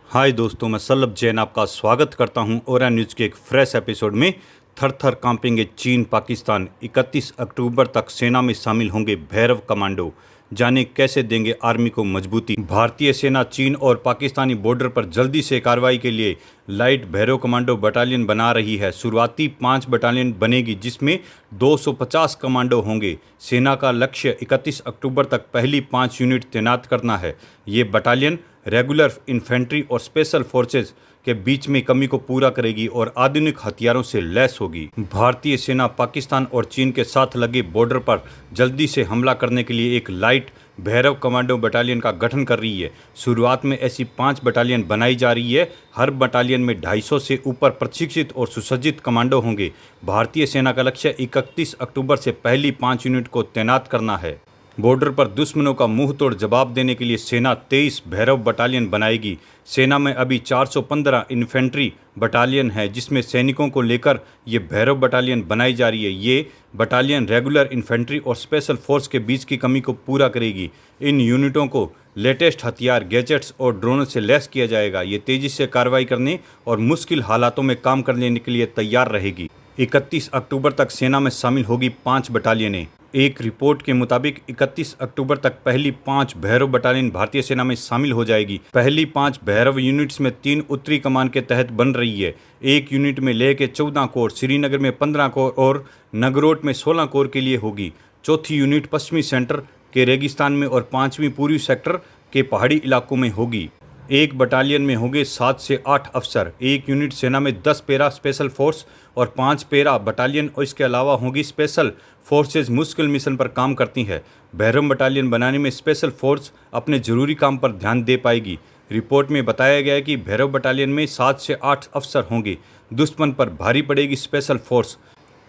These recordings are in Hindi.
हाय दोस्तों, मैं सल्लभ जैन आपका स्वागत करता हूं ओरा न्यूज़ के एक फ्रेश एपिसोड में। थर थर कांपेंगे चीन पाकिस्तान, 31 अक्टूबर तक सेना में शामिल होंगे भैरव कमांडो। जाने कैसे देंगे आर्मी को मजबूती। भारतीय सेना चीन और पाकिस्तानी बॉर्डर पर जल्दी से कार्रवाई के लिए लाइट भैरव कमांडो बटालियन बना रही है। शुरुआती 5 बटालियन बनेगी जिसमें 250 कमांडो होंगे। सेना का लक्ष्य 31 अक्टूबर तक पहली 5 यूनिट तैनात करना है। ये बटालियन रेगुलर इन्फेंट्री और स्पेशल फोर्सेज के बीच में कमी को पूरा करेगी और आधुनिक हथियारों से लैस होगी। भारतीय सेना पाकिस्तान और चीन के साथ लगे बॉर्डर पर जल्दी से हमला करने के लिए एक लाइट भैरव कमांडो बटालियन का गठन कर रही है। शुरुआत में ऐसी 5 बटालियन बनाई जा रही है। हर बटालियन में 250 से ऊपर प्रशिक्षित और सुसज्जित कमांडो होंगे। भारतीय सेना का लक्ष्य 31 अक्टूबर से पहली 5 यूनिट को तैनात करना है। बॉर्डर पर दुश्मनों का मुंह तोड़ जवाब देने के लिए सेना 23 भैरव बटालियन बनाएगी। सेना में अभी 415 इन्फेंट्री बटालियन है जिसमें सैनिकों को लेकर ये भैरव बटालियन बनाई जा रही है। ये बटालियन रेगुलर इन्फेंट्री और स्पेशल फोर्स के बीच की कमी को पूरा करेगी। इन यूनिटों को लेटेस्ट हथियार, गैजेट्स और ड्रोनों से लैस किया जाएगा। ये तेज़ी से कार्रवाई करने और मुश्किल हालातों में काम कर लेने के लिए तैयार रहेगी। 31 अक्टूबर तक सेना में शामिल होगी 5 बटालियनें। एक रिपोर्ट के मुताबिक 31 अक्टूबर तक पहली 5 भैरव बटालियन भारतीय सेना में शामिल हो जाएगी। पहली 5 भैरव यूनिट्स में 3 उत्तरी कमान के तहत बन रही है। एक यूनिट में लेह के 14 कोर, श्रीनगर में 15 कोर और नगरोट में 16 कोर के लिए होगी। चौथी यूनिट पश्चिमी सेंटर के रेगिस्तान में और 5वीं पूर्वी सेक्टर के पहाड़ी इलाकों में होगी। एक बटालियन में होंगे 7 से 8 अफसर। एक यूनिट सेना में 10 पैरा स्पेशल फोर्स और 5 पैरा बटालियन और इसके अलावा होंगी स्पेशल फोर्सेज मुश्किल मिशन पर काम करती है। भैरव बटालियन बनाने में स्पेशल फोर्स अपने जरूरी काम पर ध्यान दे पाएगी। रिपोर्ट में बताया गया है कि भैरव बटालियन में 7 से 8 अफसर होंगे। दुश्मन पर भारी पड़ेगी स्पेशल फोर्स।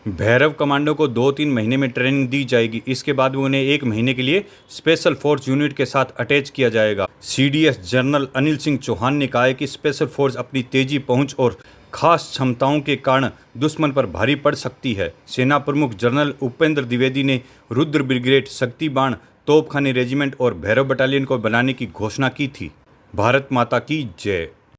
भैरव कमांडो को 2-3 महीने में ट्रेनिंग दी जाएगी। इसके बाद उन्हें 1 महीने के लिए स्पेशल फोर्स यूनिट के साथ अटैच किया जाएगा। सीडीएस जनरल अनिल सिंह चौहान ने कहा है कि स्पेशल फोर्स अपनी तेजी, पहुंच और खास क्षमताओं के कारण दुश्मन पर भारी पड़ सकती है। सेना प्रमुख जनरल उपेंद्र द्विवेदी ने रुद्र ब्रिगेड, शक्ति बाण, तोपखाने रेजिमेंट और भैरव बटालियन को बनाने की घोषणा की थी। भारत माता की जय।